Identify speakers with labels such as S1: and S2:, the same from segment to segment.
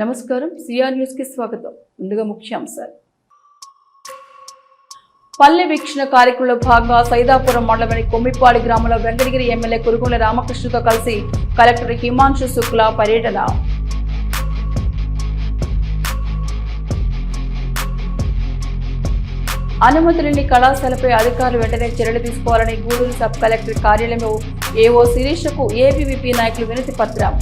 S1: నమస్కారం CR news కి స్వాగతం. ముందుగా ముఖ్యాంశాలు. పల్లె వీక్షణ కార్యక్రమంలో భాగంగా సైదాపురం మండలంలోని కొమ్మిపాడి గ్రామంలో వెంకటగిరి ఎమ్మెల్యే కురుగుల రామకృష్ణతో కలిసి కలెక్టర్ హిమాంశు శుక్లా పర్యటన. అనుమతి లేని కళాశాలపై అధికారులు వెంటనే చర్యలు తీసుకోవాలని గూడూరు సబ్ కలెక్టర్ కార్యాలయంలో ఏఓ శిరీషకు ఏబీవీపీ నాయకులు వినతి పత్రం.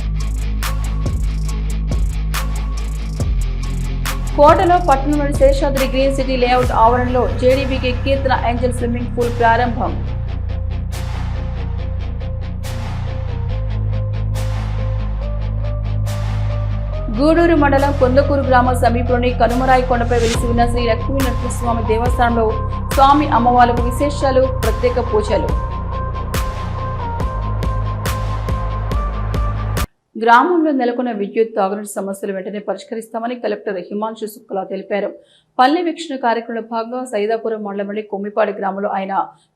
S1: కోటలో పట్టణంలోని శేషాద్రి గ్రీన్ సిటీ లేఅవుట్ ఆవరణలో జేడీబీకి కీర్తన ఏంజల్ స్విమ్మింగ్ పూల్ ప్రారంభం. గూడూరు మండలం కొందకూరు గ్రామ సమీపంలోని కనుమరాయి కొండపై వెలిసి ఉన్న శ్రీ లక్ష్మీ నరసింహస్వామి దేవస్థానంలో స్వామి అమ్మవార్లకు విశేషాలు, ప్రత్యేక పూజలు. గ్రామంలో నెలకొన్న విద్యుత్ తాగునీటి సమస్యలు వెంటనే పరిష్కరిస్తామని కలెక్టర్ హిమాంశు శుక్లా తెలిపారు. పల్లె వీక్షణ కార్యక్రమంలో భాగంగా సైదాపురం మండలంలోని కొమ్మిపాడి గ్రామంలో ఆయన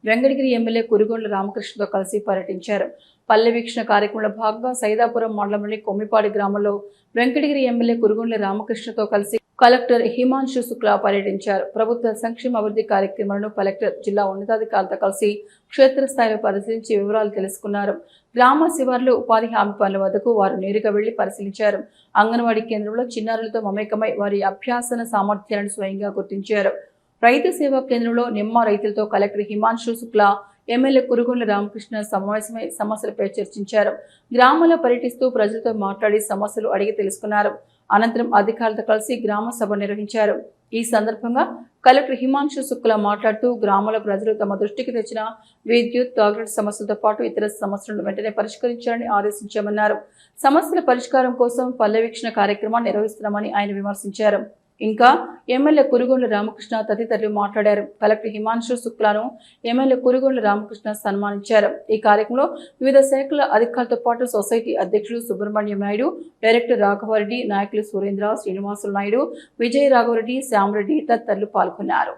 S1: వెంకటగిరి ఎమ్మెల్యే కురుగుండ్ల రామకృష్ణతో కలిసి పర్యటించారు. పల్లె వీక్షణ కార్యక్రమంలో భాగంగా సైదాపురం మండలంలోని కొమ్మిపాడి గ్రామంలో వెంకటగిరి ఎమ్మెల్యే కురుగుండ్ల రామకృష్ణతో కలిసి కలెక్టర్ హిమాంశు శుక్లా పర్యటించారు. ప్రభుత్వ సంక్షేమ అభివృద్ధి కార్యక్రమాలను కలెక్టర్ జిల్లా ఉన్నతాధికారులతో కలిసి క్షేత్రస్థాయిలో పరిశీలించి వివరాలు తెలుసుకున్నారు. గ్రామ శివార్లు ఉపాధి హామీ పనుల వద్దకు వారు నేరుగా వెళ్లి పరిశీలించారు. అంగన్వాడీ కేంద్రంలో చిన్నారులతో మమేకమై వారి అభ్యాసన సామర్థ్యాలను స్వయంగా గుర్తించారు. రైతు సేవా కేంద్రంలో నిమ్మ రైతులతో కలెక్టర్ హిమాంశు శుక్లా ఎమ్మెల్యే కురుగుండ్ల రామకృష్ణ సమావేశమై సమస్యలపై చర్చించారు. గ్రామంలో పర్యటిస్తూ ప్రజలతో మాట్లాడి సమస్యలు అడిగి తెలుసుకున్నారు. అనంతరం అధికారులతో కలిసి గ్రామ సభ నిర్వహించారు. ఈ సందర్భంగా కలెక్టర్ హిమాంశు శుక్లా మాట్లాడుతూ గ్రామాల ప్రజలు తమ దృష్టికి తెచ్చిన విద్యుత్, తాగునీటి సమస్యలతో పాటు ఇతర సమస్యలను వెంటనే పరిష్కరించాలని ఆదేశించామన్నారు. సమస్యల పరిష్కారం కోసం పల్లె వీక్షణ కార్యక్రమాన్ని నిర్వహిస్తున్నామని ఆయన విమర్శించారు. ఇంకా ఎమ్మెల్యే కురుగుండ్ల రామకృష్ణ తదితరులు మాట్లాడారు. కలెక్టర్ హిమాంశు శుక్లాను ఎమ్మెల్యే కురుగుండ్ల రామకృష్ణ సన్మానించారు. ఈ కార్యక్రమంలో వివిధ శాఖల అధికారులతో పాటు సొసైటీ అధ్యక్షులు సుబ్రహ్మణ్యం నాయుడు, డైరెక్టర్ రాఘవరెడ్డి, నాయకులు సురేంద్ర, శ్రీనివాసులు నాయుడు, విజయ రాఘవరెడ్డి, శ్యామరెడ్డి తదితరులు పాల్గొన్నారు.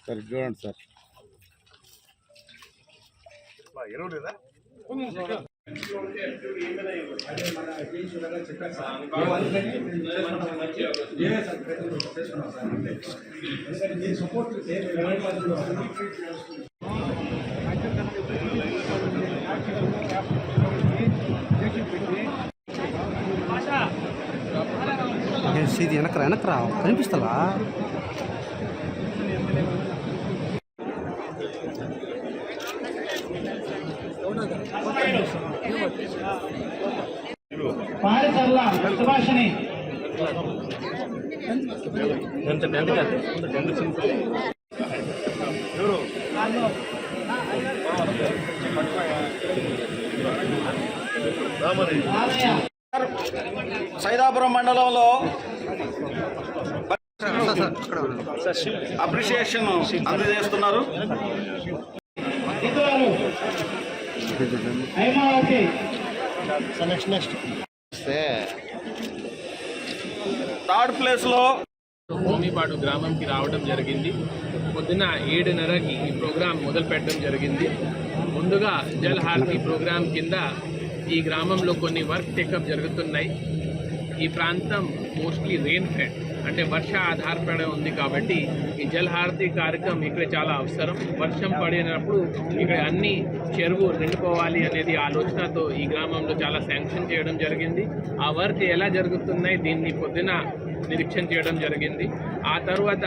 S2: సార్ చూడండి సార్ వెనకరా కనిపిస్తా
S3: పారిచల్ల సుభాషిణి
S4: సైదాపురం మండలంలో అప్రిషియేషన్ అందజేస్తున్నారు. థర్డ్ ప్లేస్ లో
S5: కొమ్మిపాడు గ్రామంకి రావడం జరిగింది. పొద్దున 7:30కి ఈ ప్రోగ్రాం మొదలు పెట్టడం జరిగింది. ముందుగా జల్ హారతి ప్రోగ్రాం కింద ఈ గ్రామంలో కొన్ని వర్క్ టేకప్ జరుగుతున్నాయి. ఈ ప్రాంతం మోస్ట్లీ రెయిన్ ఫెడ్ అంటే వర్ష ఆధారపడి ఉంది కాబట్టి ఈ జల్ హారతి కార్యక్రమం ఇక్కడ చాలా అవసరం. వర్షం పడినప్పుడు ఇక్కడ అన్ని చెరువు నిండుకోవాలి అనేది ఆలోచనతో ఈ గ్రామంలో చాలా శాంక్షన్ చేయడం జరిగింది. ఆ వర్క్ ఎలా జరుగుతున్నాయి దీన్ని పొద్దున నిరీక్షణ చేయడం జరిగింది. ఆ తర్వాత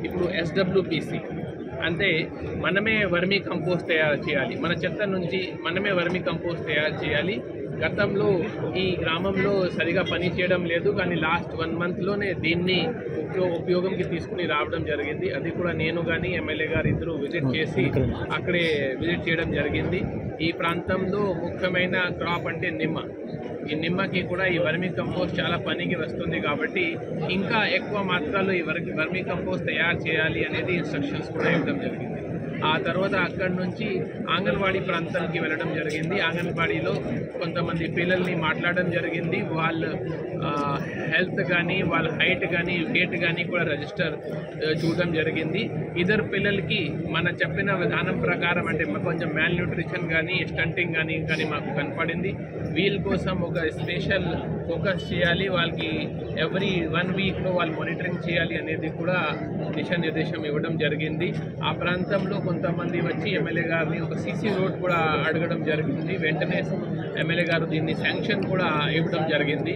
S5: ఇప్పుడు SWPC అంటే మనమే వర్మీ కంపోస్ట్ తయారు చేయాలి, మన చెత్త నుంచి మనమే వర్మీ కంపోస్ట్ తయారు చేయాలి. గతంలో ఈ గ్రామంలో సరిగా పని చేయడం లేదు, కానీ లాస్ట్ 1 మంత్లోనే దీన్ని ఉపయోగంకి తీసుకుని రావడం జరిగింది. అది కూడా నేను కానీ ఎమ్మెల్యే గారు ఇద్దరు విజిట్ చేసి అక్కడే విజిట్ చేయడం జరిగింది. ఈ ప్రాంతంలో ముఖ్యమైన క్రాప్ అంటే నిమ్మ. ఈ నిమ్మకి కూడా ఈ వర్మీ కంపోస్ట్ చాలా పనికి వస్తుంది కాబట్టి ఇంకా ఎక్కువ మాత్రలో ఈ వర్మీ కంపోస్ట్ తయారు చేయాలి అనేది ఇన్స్ట్రక్షన్స్ కూడా ఇవ్వడం జరిగింది. ఆ తర్వాత అక్కడి నుంచి ఆంగన్వాడీ ప్రాంతానికి వెళ్ళడం జరిగింది. ఆంగన్వాడీలో కొంతమంది పిల్లల్ని మాట్లాడడం జరిగింది. వాళ్ళ హెల్త్ కానీ వాళ్ళ హైట్ కానీ వెయిట్ కానీ కూడా రిజిస్టర్ చూడడం జరిగింది. ఇద్దరు పిల్లలకి మన చెప్పిన విధానం ప్రకారం అంటే కొంచెం మ్యాల్ న్యూట్రిషన్ కానీ స్టంటింగ్ కానీ మాకు కనపడింది. వీళ్ళ కోసం ఒక స్పెషల్ ఫోకస్ చేయాలి, వాళ్ళకి ఎవ్రీ 1 వీక్లో వాళ్ళు మానిటరింగ్ చేయాలి అనేది కూడా దిశానిర్దేశం ఇవ్వడం జరిగింది. ఆ ప్రాంతంలో కొంతమంది వచ్చి ఎమ్మెల్యే గారిని ఒక సీసీ రోడ్ కూడా అడగడం జరిగింది. వెంటనే ఎమ్మెల్యే గారు దీన్ని శాంక్షన్ కూడా ఇవ్వడం జరిగింది.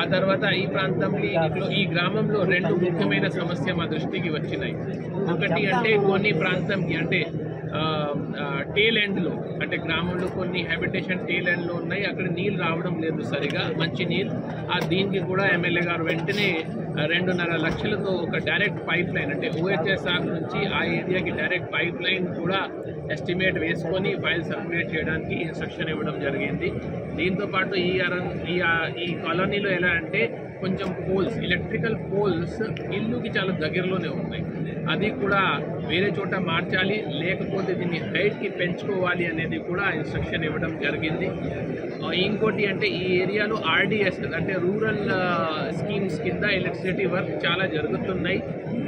S5: ఆ తర్వాత ఈ ప్రాంతంలో ఈ గ్రామంలో 2 ముఖ్యమైన సమస్య మా దృష్టికి వచ్చినాయి. ఒకటి అంటే కొన్ని ప్రాంతంకి అంటే టేల్ ఎండ్లో అంటే గ్రామంలో కొన్ని హ్యాబిటేషన్ టేల్ ఎండ్లో ఉన్నాయి, అక్కడ నీళ్ళు రావడం లేదు సరిగా మంచి నీళ్ళు. దీనికి కూడా ఎమ్మెల్యే గారు వెంటనే 2.5 లక్షలతో ఒక డైరెక్ట్ పైప్ లైన్ అంటే OHSR నుంచి ఆ ఏరియాకి డైరెక్ట్ పైప్ లైన్ కూడా ఎస్టిమేట్ వేసుకొని ఫైల్ సర్క్యులేట్ చేయడానికి ఇన్స్ట్రక్షన్ ఇవ్వడం జరిగింది. దీంతోపాటు ఈ కాలనీలో ఎలా అంటే కొంచెం పోల్స్ ఎలక్ట్రికల్ పోల్స్ ఇల్లుకి చాలా దగ్గరలోనే ఉన్నాయి, అది కూడా వేరే చోట మార్చాలి, లేకపోతే దీన్ని హైట్కి పెంచుకోవాలి అనేది కూడా ఇన్స్ట్రక్షన్ ఇవ్వడం జరిగింది. ఇంకోటి అంటే ఈ ఏరియాలో RDS అంటే రూరల్ స్కీమ్స్ కింద ఎలక్ట్రిసిటీ వర్క్ చాలా జరుగుతున్నాయి.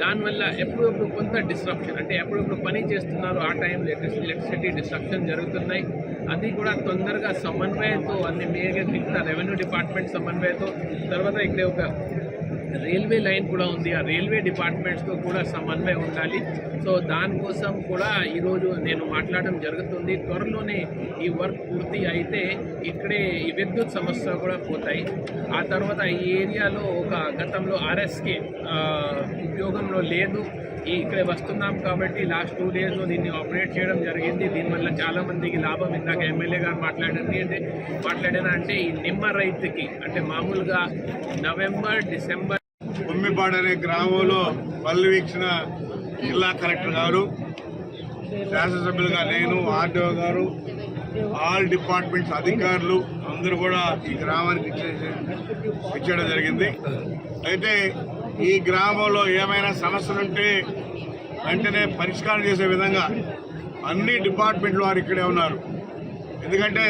S5: దానివల్ల ఎప్పుడప్పుడు కొంత డిస్ట్రప్షన్ అంటే ఎప్పుడప్పుడు పని చేస్తున్నారు, ఆ టైంలో ఎలక్ట్రిసిటీ డిస్ట్రప్షన్ జరుగుతున్నాయి. అది కూడా తొందరగా సమన్వయంతో అన్ని మిగతా రెవెన్యూ డిపార్ట్మెంట్ సమన్వయంతో, తర్వాత ఇక్కడ ఒక రైల్వే లైన్ కూడా ఉంది, ఆ రైల్వే డిపార్ట్మెంట్స్తో కూడా సమన్వయం ఉండాలి. సో దానికోసం కూడా ఈరోజు నేను మాట్లాడడం జరుగుతుంది. త్వరలోనే ఈ వర్క్ పూర్తి అయితే ఇక్కడే ఈ విద్యుత్ సమస్య కూడా పోతాయి. ఆ తర్వాత ఈ ఏరియాలో ఒక గతంలో RSK ఉపయోగంలో లేదు, ఇక్కడ వస్తున్నాం కాబట్టి లాస్ట్ 2 డేస్లో దీన్ని ఆపరేట్ చేయడం జరిగింది. దీనివల్ల చాలామందికి లాభం. ఇందాక ఎమ్మెల్యే గారు మాట్లాడినా అంటే ఈ నిమ్మ రైతుకి అంటే మామూలుగా నవంబర్ డిసెంబర్
S6: కొమ్మిపాడు అనే గ్రామంలో పల్లె వీక్షణ జిల్లా కలెక్టర్ గారు, శాసనసభ్యులుగా నేను, RDO గారు, ఆల్ డిపార్ట్మెంట్స్ అధికారులు అందరూ కూడా ఈ గ్రామానికి ఇచ్చేయడం జరిగింది. అయితే ఈ గ్రామంలో ఏమైనా సమస్యలుంటే వెంటనే పరిష్కారం చేసే విధంగా అన్ని డిపార్ట్మెంట్లు వారు ఇక్కడే ఉన్నారు. ఎందుకంటే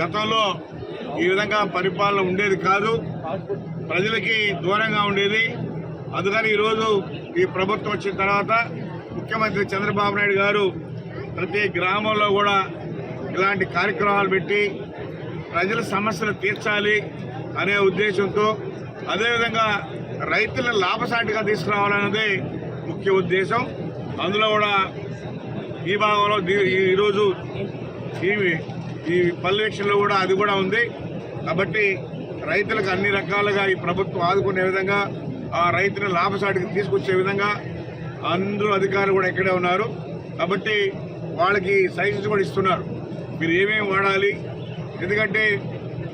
S6: గతంలో ఈ విధంగా పరిపాలన ఉండేది కాదు, ప్రజలకి దూరంగా ఉండేది. అందుకని ఈరోజు ఈ ప్రభుత్వం వచ్చిన తర్వాత ముఖ్యమంత్రి చంద్రబాబు నాయుడు గారు ప్రతి గ్రామంలో కూడా ఇలాంటి కార్యక్రమాలు పెట్టి ప్రజల సమస్యలు తీర్చాలి అనే ఉద్దేశంతో, అదేవిధంగా రైతులను లాభసాటిగా తీసుకురావాలన్నదే ముఖ్య ఉద్దేశం. అందులో కూడా ఈ భాగంలో ఈరోజు ఈ పల్లెక్షన్లో కూడా అది కూడా ఉంది. కాబట్టి రైతులకు అన్ని రకాలుగా ఈ ప్రభుత్వం ఆదుకునే విధంగా, ఆ రైతులను లాభసాటికి తీసుకొచ్చే విధంగా అందరూ అధికారులు కూడా ఇక్కడే ఉన్నారు. కాబట్టి వాళ్ళకి సజెషన్స్ కూడా ఇస్తున్నారు, మీరు ఏమేమి వాడాలి. ఎందుకంటే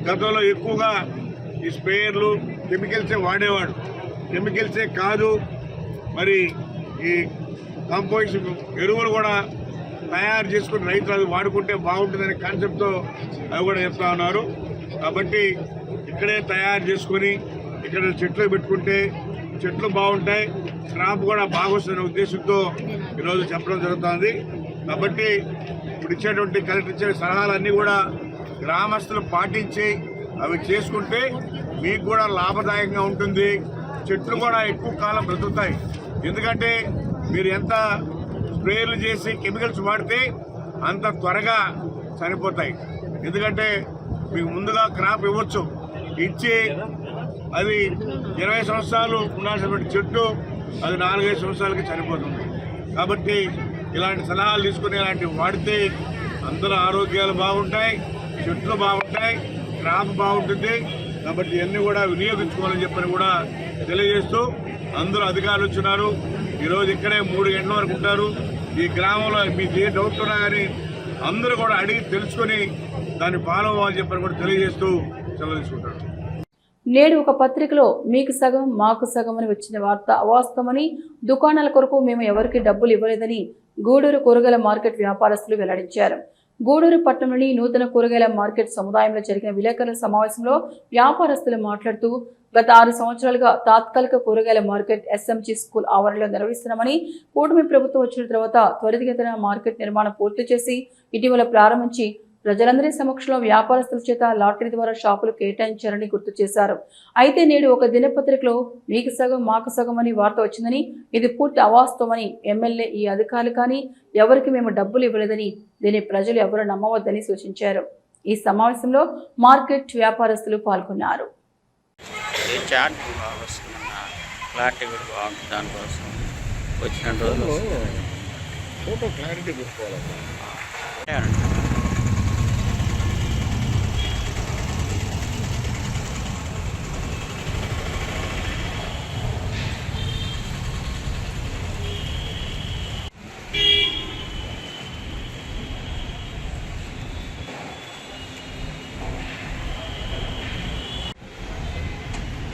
S6: గతంలో ఎక్కువగా ఈ స్ప్రేయర్లు కెమికల్సే వాడేవాడు, కెమికల్సే కాదు మరి ఈ కంపోస్ట్ ఎరువులు కూడా తయారు చేసుకుని రైతులు అది వాడుకుంటే బాగుంటుందనే కాన్సెప్ట్తో అవి కూడా చెప్తా ఉన్నారు. కాబట్టి ఇక్కడే తయారు చేసుకొని ఇక్కడ చెట్లు పెట్టుకుంటే చెట్లు బాగుంటాయి, క్రాప్ కూడా బాగొస్తుందనే ఉద్దేశంతో ఈరోజు చెప్పడం జరుగుతుంది. కాబట్టి ఇప్పుడు ఇచ్చేటువంటి కలెక్టర్ ఇచ్చే సలహాలన్నీ కూడా గ్రామస్తులు పాటించి అవి చేసుకుంటే మీకు కూడా లాభదాయకంగా ఉంటుంది. చెట్లు కూడా ఎక్కువ కాలం బ్రతుకుతాయి. ఎందుకంటే మీరు ఎంత స్ప్రేలు చేసి కెమికల్స్ వాడితే అంత త్వరగా చనిపోతాయి. ఎందుకంటే మీకు ముందుగా క్రాప్ ఇవ్వచ్చు, ఇచ్చి అది 20 సంవత్సరాలు ఉండాల్సినటువంటి చెట్టు అది 4-5 సంవత్సరాలకి చనిపోతుంది. కాబట్టి ఇలాంటి సలహాలు తీసుకుని ఇలాంటివి వాడితే అందరూ ఆరోగ్యాలు బాగుంటాయి, చెట్లు బాగుంటాయి, క్రాప్ బాగుంటుంది. కాబట్టి ఇవన్నీ కూడా వినియోగించుకోవాలని చెప్పని కూడా తెలియజేస్తూ అందరూ అధికారులు వచ్చినారు. ఈరోజు ఇక్కడే 3 గంటల వరకు ఉంటారు. ఈ గ్రామంలో మీకు ఏ డౌట్ ఉన్నా కానీ అందరూ కూడా అడిగి తెలుసుకొని దాన్ని ఫాలో అవ్వాలని చెప్పని కూడా తెలియజేస్తూ సెలవు తీసుకుంటారు.
S1: నేడు ఒక పత్రికలో మీకు సగం మాకు సగం అని వచ్చిన వార్త అవాస్తవమని, దుకాణాల కొరకు మేము ఎవరికి డబ్బులు ఇవ్వలేదని గూడూరు కూరగాయల మార్కెట్ వ్యాపారస్తులు వెల్లడించారు. గూడూరు పట్టణంలోని నూతన కూరగాయల మార్కెట్ సముదాయంలో జరిగిన విలేకరుల సమావేశంలో వ్యాపారస్తులు మాట్లాడుతూ గత 6 సంవత్సరాలుగా తాత్కాలిక కూరగాయల మార్కెట్ ఎస్ఎంజీ స్కూల్ ఆవరణలో నిర్వహిస్తున్నామని, కూటమి ప్రభుత్వం వచ్చిన తర్వాత త్వరితగతిన మార్కెట్ నిర్మాణం పూర్తి చేసి ఇటీవల ప్రారంభించి ప్రజలందరి సమక్షంలో వ్యాపారస్తుల చేత లాటరీ ద్వారా షాపులు కేటాయించారని గుర్తు చేశారు. అయితే నేడు ఒక దినపత్రికలో మీకు సగం మాకు సగం అని వార్త వచ్చిందని, ఇది పూర్తి అవాస్తవమని, ఎమ్మెల్యే ఈ అధికారులు కానీ ఎవరికి మేము డబ్బులు ఇవ్వలేదని, దీన్ని ప్రజలు ఎవరు నమ్మవద్దని సూచించారు. ఈ సమావేశంలో మార్కెట్ వ్యాపారస్తులు పాల్గొన్నారు.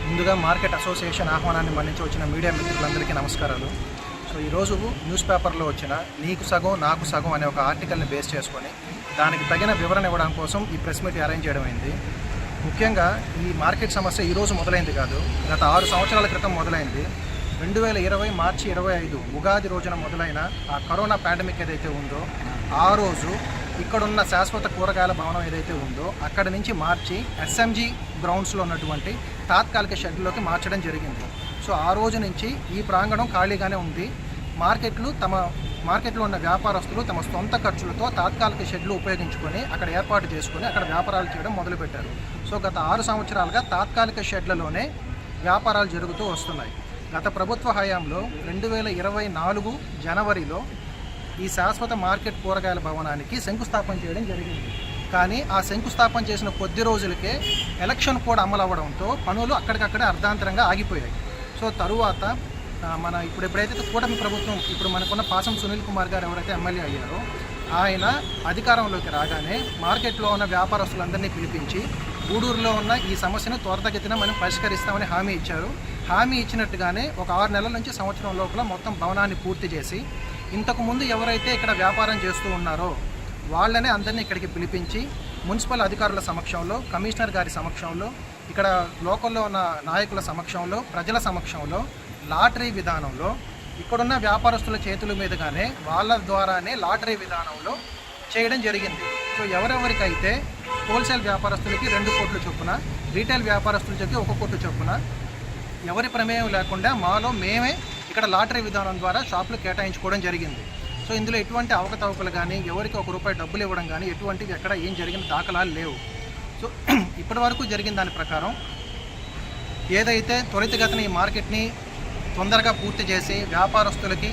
S7: ముందుగా మార్కెట్ అసోసియేషన్ ఆహ్వానాన్ని మన్నించి వచ్చిన మీడియా మిత్రులందరికీ నమస్కారాలు. సో ఈరోజు న్యూస్ పేపర్లో వచ్చిన నీకు సగం నాకు సగం అనే ఒక ఆర్టికల్ని బేస్ చేసుకొని దానికి తగిన వివరణ ఇవ్వడం కోసం ఈ ప్రెస్ మీట్ అరేంజ్ చేయడం అయింది. ముఖ్యంగా ఈ మార్కెట్ సమస్య ఈరోజు మొదలైంది కాదు, గత 6 సంవత్సరాల క్రితం మొదలైంది. 2020 మార్చి 25 ఉగాది రోజున మొదలైన ఆ కరోనా పాండమిక్ ఏదైతే ఉందో ఆ రోజు ఇక్కడున్న శాశ్వత కూరగాయల భవనం ఏదైతే ఉందో అక్కడి నుంచి మార్చి ఎస్ఎంజీ గ్రౌండ్స్లో ఉన్నటువంటి తాత్కాలిక షెడ్లోకి మార్చడం జరిగింది. సో ఆ రోజు నుంచి ఈ ప్రాంగణం ఖాళీగానే ఉంది. మార్కెట్లో ఉన్న వ్యాపారస్తులు తమ సొంత ఖర్చులతో తాత్కాలిక షెడ్లు ఉపయోగించుకొని అక్కడ ఏర్పాటు చేసుకొని అక్కడ వ్యాపారాలు చేయడం మొదలుపెట్టారు. సో గత 6 సంవత్సరాలుగా తాత్కాలిక షెడ్లలోనే వ్యాపారాలు జరుగుతూ వస్తున్నాయి. గత ప్రభుత్వ హయాంలో 2024 జనవరిలో ఈ శాశ్వత మార్కెట్ కూరగాయల భవనానికి శంకుస్థాపన చేయడం జరిగింది. కానీ ఆ శంకుస్థాపన చేసిన కొద్ది రోజులకే ఎలక్షన్ కోడ్ అమలు అవ్వడంతో పనులు అక్కడికక్కడే అర్ధాంతరంగా ఆగిపోయాయి. సో తరువాత ఎప్పుడైతే కూటమి ప్రభుత్వం ఇప్పుడు మనకున్న పాసం సునీల్ కుమార్ గారు ఎవరైతే ఎమ్మెల్యే అయ్యారో ఆయన అధికారంలోకి రాగానే మార్కెట్లో ఉన్న వ్యాపారస్తులందరినీ పిలిపించి గూడూరులో ఉన్న ఈ సమస్యను త్వరితగతిన మనం పరిష్కరిస్తామని హామీ ఇచ్చారు. హామీ ఇచ్చినట్టుగానే ఒక 6 నెలల నుంచి సంవత్సరం లోపల మొత్తం భవనాన్ని పూర్తి చేసి ఇంతకుముందు ఎవరైతే ఇక్కడ వ్యాపారం చేస్తూ ఉన్నారో వాళ్ళనే అందరినీ ఇక్కడికి పిలిపించి మున్సిపల్ అధికారుల సమక్షంలో, కమిషనర్ గారి సమక్షంలో, ఇక్కడ లోకల్లో ఉన్న నాయకుల సమక్షంలో, ప్రజల సమక్షంలో లాటరీ విధానంలో ఇక్కడున్న వ్యాపారస్తుల చేతుల మీదుగానే వాళ్ళ ద్వారానే లాటరీ విధానంలో చేయడం జరిగింది. సో ఎవరెవరికైతే హోల్సేల్ వ్యాపారస్తులకి 2 కోట్ల చొప్పున, రీటైల్ వ్యాపారస్తులకి 1 కోట్ల చొప్పున ఎవరి ప్రమేయం లేకుండా మేమే ఇక్కడ లాటరీ విధానం ద్వారా షాపులు కేటాయించుకోవడం జరిగింది. సో ఇందులో ఎటువంటి అవకతవకలు కానీ, ఎవరికి ₹1 డబ్బులు ఇవ్వడం కానీ ఎటువంటివి ఎక్కడ ఏం జరిగిన దాఖలాలు లేవు. సో ఇప్పటి వరకు జరిగిన దాని ప్రకారం ఏదైతే త్వరితగతిన ఈ మార్కెట్ని తొందరగా పూర్తి చేసి వ్యాపారస్తులకి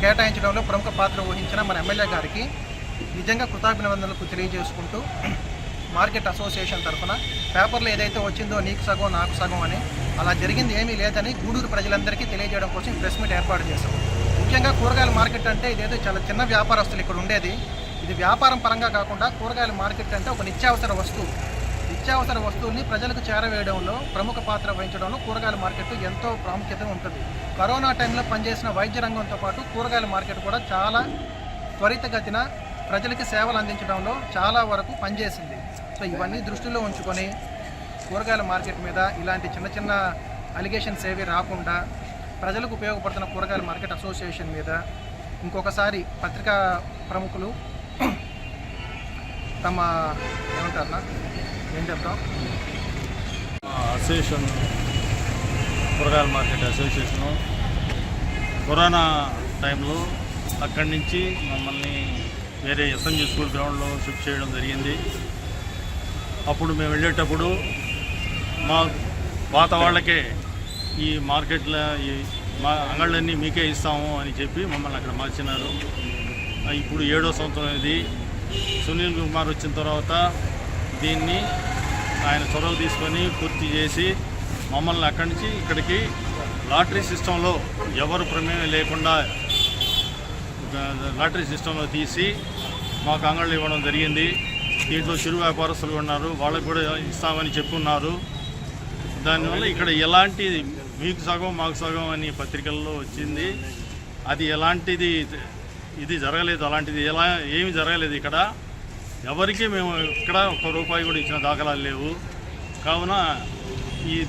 S7: కేటాయించడంలో ప్రముఖ పాత్ర వహించిన మన ఎమ్మెల్యే గారికి నిజంగా కృతజ్ఞతలు తెలియజేసుకుంటూ మార్కెట్ అసోసియేషన్ తరఫున పేపర్లో ఏదైతే వచ్చిందో నీకు సగం నాకు సగం అని, అలా జరిగింది ఏమీ లేదని గూడూరు ప్రజలందరికీ తెలియజేయడం కోసం ప్రెస్ మీట్ ఏర్పాటు చేశాం. ముఖ్యంగా కూరగాయల మార్కెట్ అంటే ఇదేదో చాలా చిన్న వ్యాపారస్తులు ఇక్కడ ఉండేది. ఇది వ్యాపారం పరంగా కాకుండా కూరగాయల మార్కెట్ అంటే ఒక నిత్యావసర వస్తువుల్ని ప్రజలకు చేరవేయడంలో ప్రముఖ పాత్ర వహించడంలో కూరగాయల మార్కెట్ ఎంతో ప్రాముఖ్యత ఉంటుంది. కరోనా టైంలో పనిచేసిన వైద్య రంగంతో పాటు కూరగాయల మార్కెట్ కూడా చాలా త్వరితగతిన ప్రజలకి సేవలు అందించడంలో చాలా వరకు పనిచేసింది. సో ఇవన్నీ దృష్టిలో ఉంచుకొని కూరగాయల మార్కెట్ మీద ఇలాంటి చిన్న చిన్న అలిగేషన్స్ ఏవి రాకుండా ప్రజలకు ఉపయోగపడుతున్న కూరగాయల మార్కెట్ అసోసియేషన్ మీద ఇంకొకసారి పత్రికా ప్రముఖులు తమ ఏమంటారన్నా ఏం చెప్తాం
S8: అసోసియేషన్ కూరగాయల మార్కెట్ అసోసియేషను కరోనా టైంలో అక్కడి నుంచి మమ్మల్ని వేరే ఎస్ఎంజీ స్కూల్ గ్రౌండ్లో షిఫ్ట్ చేయడం జరిగింది. అప్పుడు మేము వెళ్ళేటప్పుడు మా పాత వాళ్ళకే ఈ మార్కెట్లో ఈ అంగళ్ళన్నీ మీకే ఇస్తాము అని చెప్పి మమ్మల్ని అక్కడ మార్చినారు. ఇప్పుడు 7వ సంవత్సరం ఇది. సునీల్ కుమార్ వచ్చిన తర్వాత దీన్ని ఆయన చొరవ తీసుకొని పూర్తి చేసి మమ్మల్ని అక్కడి నుంచి ఇక్కడికి లాటరీ సిస్టంలో ఎవరు ప్రమేయం లేకుండా లాటరీ సిస్టంలో తీసి మాకు అంగళ్ళు ఇవ్వడం జరిగింది. దీంట్లో చిరు వ్యాపారస్తులు ఉన్నారు, వాళ్ళకు కూడా ఇస్తామని చెప్పున్నారు. దానివల్ల ఇక్కడ ఎలాంటి మీకు సగం మాకు సగం అని పత్రికల్లో వచ్చింది. అది ఎలాంటిది ఇది జరగలేదు, అలాంటిది ఏమీ జరగలేదు. ఇక్కడ ఎవరికి మేము ఇక్కడ ₹1 కూడా ఇచ్చిన దాఖలాలు లేవు. కావున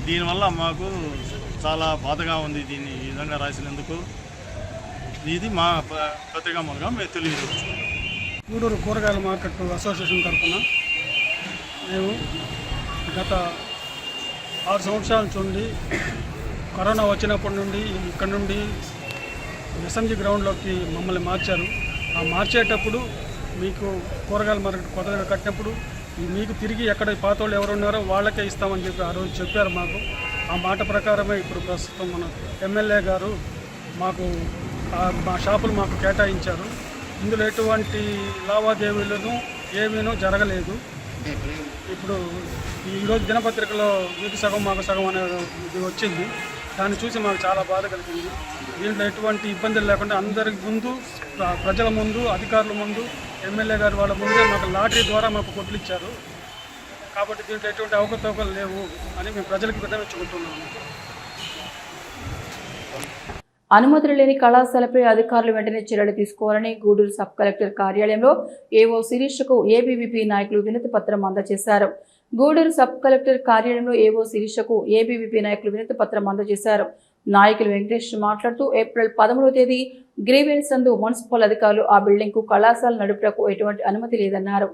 S8: దీనివల్ల మాకు చాలా బాధగా ఉంది దీన్ని ఈ విధంగా రాసినందుకు. ఇది మా పత్రికా మూలంగా మేము తెలియజేస్తున్నాం.
S9: గూడూరు కూరగాయల మార్కెట్ అసోసియేషన్ తరఫున మేము గత 6 సంవత్సరాల నుండి కరోనా వచ్చినప్పటి నుండి ఇక్కడ నుండి ఎస్ఎంజీ గ్రౌండ్లోకి మమ్మల్ని మార్చారు. ఆ మార్చేటప్పుడు మీకు కూరగాయల మార్కెట్ కొత్తగా కట్టినప్పుడు మీకు తిరిగి ఎక్కడ పాత వాళ్ళు ఎవరు ఉన్నారో వాళ్ళకే ఇస్తామని చెప్పి ఆ రోజు చెప్పారు మాకు. ఆ మాట ప్రకారమే ఇప్పుడు ప్రస్తుతం మన ఎమ్మెల్యే గారు మాకు మా షాపులు మాకు కేటాయించారు. ఇందులో ఎటువంటి లావాదేవీలను ఏమీనూ జరగలేదు. ఇప్పుడు ఈరోజు దినపత్రికలో మీకు సగం మాకు సగం అనేది వచ్చింది. దాన్ని చూసి మాకు చాలా బాధ కలిగింది. దీంట్లో ఎటువంటి ఇబ్బందులు లేకుండా అందరి ముందు, ప్రజల ముందు, అధికారుల ముందు, ఎమ్మెల్యే గారు వాళ్ళ ముందే మాకు లాటరీ ద్వారా మాకు కొట్లు ఇచ్చారు. కాబట్టి దీంట్లో ఎటువంటి అవకతవకలు లేవు అని మేము ప్రజలకు విన్నవించుకుంటున్నాము.
S1: అనుమతులు లేని కళాశాలపై అధికారులు వెంటనే చర్యలు తీసుకోవాలని గూడూరు సబ్ కలెక్టర్ కార్యాలయంలో ఏవో శిరీషకు ఏబీవీపీ నాయకులు వినతి పత్రం అందజేశారు. గూడూరు సబ్ కలెక్టర్ కార్యాలయంలో ఏవో శిరీషకు ఏబీవీపీ నాయకులు వినతి పత్రం అందజేశారు. నాయకులు వెంకటేష్ మాట్లాడుతూ ఏప్రిల్ 13వ తేదీ గ్రీవెన్స్ నందు మున్సిపల్ అధికారులు ఆ బిల్డింగ్ కు కళాశాల నడుపుటకు ఎటువంటి అనుమతి లేదన్నారు.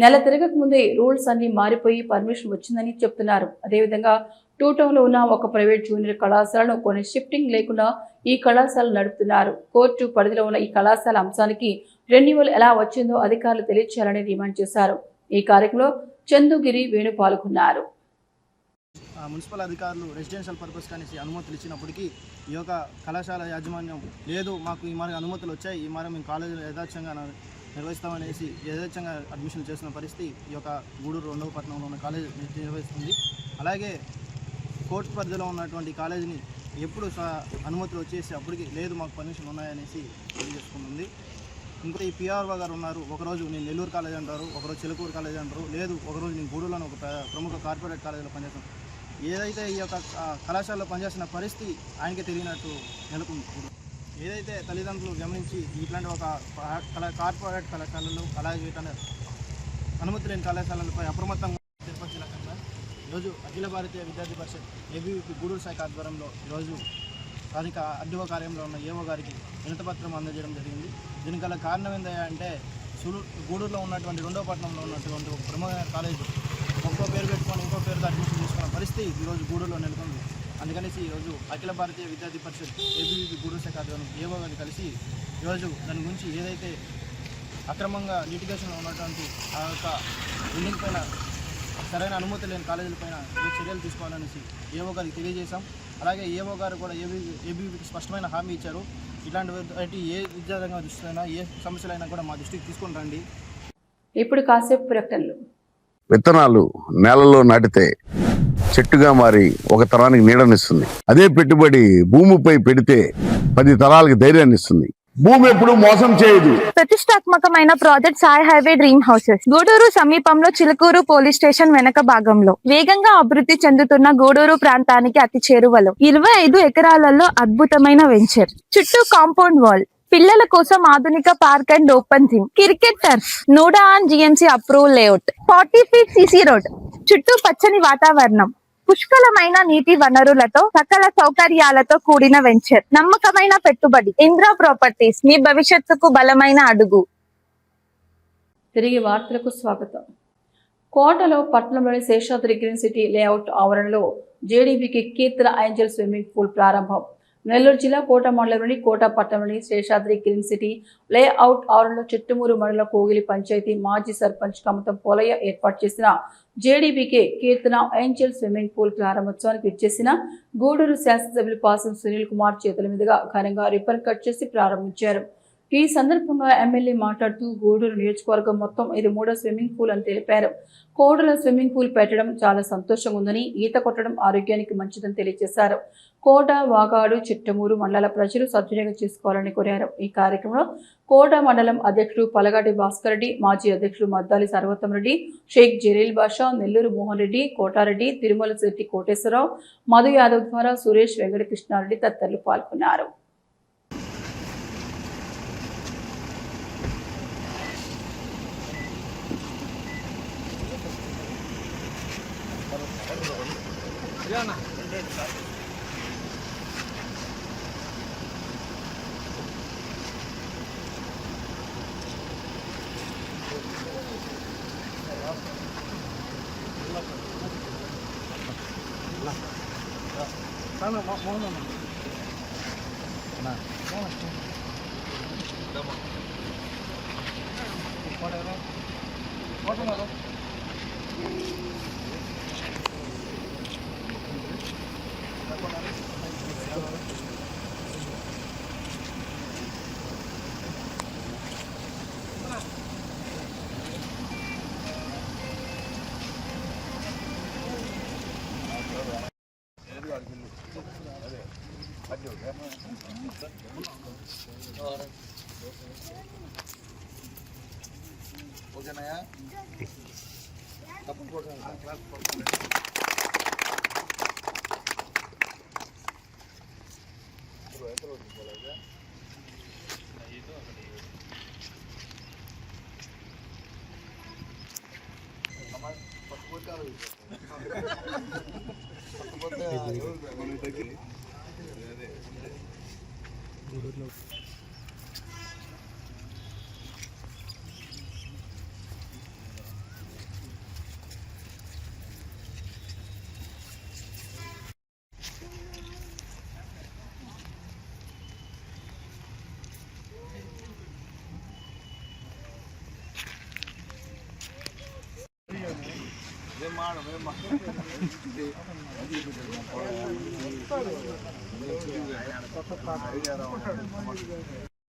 S1: నెల తిరగక ముందే రూల్స్ అన్ని మారిపోయి పర్మిషన్ వచ్చిందని చెప్తున్నారు. అదేవిధంగా 2 టౌన్లో ఉన్న ఒక ప్రైవేట్ జూనియర్ కళాశాలను కొన్ని షిఫ్టింగ్ లేకుండా ఈ కళాశాల నడుపుతున్నారు. కోర్టు పరిధిలో ఉన్న ఈ కళాశాల అంశానికి రెన్యువల్ ఎలా వచ్చిందో అధికారులు తెలియచేయాలని డిమాండ్ చేశారు. ఈ కార్యక్రమంలో చందుగిరి వేణు పాల్గొన్నారు.
S7: మున్సిపల్ అధికారులు రెసిడెన్షియల్ పర్పస్ కానీ అనుమతులు ఇచ్చినప్పటికీ ఈ యొక్క కళాశాల యాజమాన్యం లేదు, మాకు ఈ మరి అనుమతులు వచ్చాయి, ఈ మరి మేము కాలేజీలో యథార్థంగా నిర్వహిస్తామనేసి యథార్థంగా అడ్మిషన్ చేస్తున్న పరిస్థితి ఈ యొక్క గూడూరు 2వ పట్టణంలో ఉన్న కాలేజీ నిర్వహిస్తుంది. అలాగే కోర్టు పరిధిలో ఉన్నటువంటి కాలేజీని ఎప్పుడు అనుమతులు వచ్చేసి అప్పటికి లేదు మాకు పర్మిషన్ ఉన్నాయనేసి తెలియజేసుకుంటుంది. ఇంకా ఈ పిఆర్ఓ గారు ఉన్నారు, ఒకరోజు నేను నెల్లూరు కాలేజ్ అంటారు, ఒకరోజు చిలుకూరు కాలేజ్ అంటారు, లేదు ఒకరోజు నేను గూడూరులోని ఒక ప్రముఖ కార్పొరేట్ కాలేజీలో పనిచేస్తాను. ఏదైతే ఈ యొక్క కళాశాలలో పనిచేస్తున్న పరిస్థితి ఆయనకే తెలియనట్టు నెలకొంది. ఏదైతే తల్లిదండ్రులు గమనించి ఇట్లాంటి ఒక కార్పొరేట్ కళాశాలలు అలాగే అనుమతి లేని కళాశాలలపై అప్రమత్తంగా ఏర్పరచలేకుండా ఈరోజు అఖిల భారతీయ విద్యార్థి పరిషత్ ఏబీవీపీ గూడూరు శాఖ ఆధ్వర్యంలో ఈరోజు స్థానిక అడ్డవ కార్యంలో ఉన్న ఏవో గారికి వినతిపత్రం అందజేయడం జరిగింది. దీనికి గల కారణం ఏంటంటే గూడూరులో ఉన్నటువంటి 2వ పట్టణంలో ఉన్నటువంటి ఒక ప్రముఖ కాలేజీ ఒక్కో పేరు పెట్టుకొని ఇంకో పేరుతో అడ్మిషన్ తీసుకున్న పరిస్థితి ఈరోజు గూడూరులో నెలకొంది. అందుకనేసి ఈరోజు అఖిల భారతీయ విద్యార్థి పరిషత్ ఏబీవీపీ గూడూరు శాఖ ఆధ్వర్యంలో ఏవో గారిని కలిసి ఈరోజు దాని గురించి ఏదైతే అక్రమంగా లిటిగేషన్లో ఉన్నటువంటి ఆ యొక్క బిల్డింగ్ పైన సరైన అనుమతి లేని కాలేజీలపైన చర్యలు తీసుకోవాలనేసి ఏవో గారికి తెలియజేశాం. అలాగే ఏవో గారు కూడా ఏబీవీకి స్పష్టమైన హామీ ఇచ్చారు, ఇట్లాంటి ఏ విద్యారంగ దృష్టిలో ఏ సమస్యలైనా కూడా మా దృష్టికి తీసుకొని రండి.
S1: ఇప్పుడు కాసేపు ప్రకటనలు.
S10: విత్తనాలు నేలలో నాటితే చెట్టుగా మారి ఒక తరానికి నీడనిస్తుంది. అదే పెట్టుబడి భూమిపై పెడితే 10 తరాలకు ధైర్యాన్ని ఇస్తుంది. భూమి ఎప్పుడు మోసం చేయదు.
S11: ప్రతిష్టాత్మకమైన project Sai highway dream houses Guduru సమీపంలో చిలుకూరు పోలీస్ స్టేషన్ వెనక భాగంలో వేగంగా అభివృద్ధి చెందుతున్న గూడూరు ప్రాంతానికి అతి చేరువలో 25 ఎకరాలలో అద్భుతమైన వెంచర్. చుట్టూ కాంపౌండ్ వాల్, పిల్లల కోసం ఆధునిక park and open theme, cricket turf, NUDA and GMC approve layout, 40 feet CC road, చుట్టూ పచ్చని వాతావరణం, పుష్కలమైన నీటి వనరులతో సకల సౌకర్యాలతో కూడిన వెంచర్. నమ్మకమైన పెట్టుబడి. ఇంద్రా ప్రాపర్టీస్, మీ భవిష్యత్తుకు బలమైన అడుగు.
S1: తిరిగి వార్తలకు స్వాగతం. కోటలో పట్టణంలోని శేషాద్రి గ్రీన్ సిటీ లేఅవుట్ ఆవరణలో జేడీబీకి కీర్తన ఏంజల్ స్విమ్మింగ్ పూల్ ప్రారంభం. నెల్లూరు జిల్లా కోట మండలంలోని కోట పట్టణంలోని శేషాద్రి గ్రీన్ సిటీ లేఅవుట్ ఆవరణలో చిట్టుమూరు మండల కోగిలి పంచాయతీ మాజీ సర్పంచ్ కమతం పోలయ్య ఏర్పాటు చేసిన జేడీబీకే కీర్తన ఏంజల్ స్విమ్మింగ్ పూల్ ప్రారంభోత్సవానికి విచ్చేసిన గూడూరు శాసనసభ్యులు పాసం సునీల్ కుమార్ చేతుల మీదుగా ఘనంగా రిబ్బన్ కట్ చేసి ప్రారంభించారు. ఈ సందర్భంగా ఎమ్మెల్యే మాట్లాడుతూ గూడూరు నియోజకవర్గం మొత్తం ఇది 3వ స్విమ్మింగ్ పూల్ అని తెలిపారు. కోడల స్విమ్మింగ్ పూల్ పెట్టడం చాలా సంతోషంగా ఉందని, ఈత కొట్టడం ఆరోగ్యానికి మంచిదని తెలియజేశారు. కోట, వాగాడు, చిట్టమూరు మండల ప్రజలు సద్వినియోగం చేసుకోవాలని కోరారు. ఈ కార్యక్రమంలో కోట మండలం అధ్యక్షుడు పలగాటి భాస్కర్ రెడ్డి, మాజీ అధ్యక్షుడు మద్దాలి సర్వోత్తం రెడ్డి, షేక్ జలీల్ బాషా, నెల్లూరు మోహన్ రెడ్డి, కోటారెడ్డి, తిరుమల శెట్టి కోటేశ్వరరావు, మధు యాదవ్ ద్వారా సురేష్, వెంకటకృష్ణారెడ్డి తదితరులు పాల్గొన్నారు.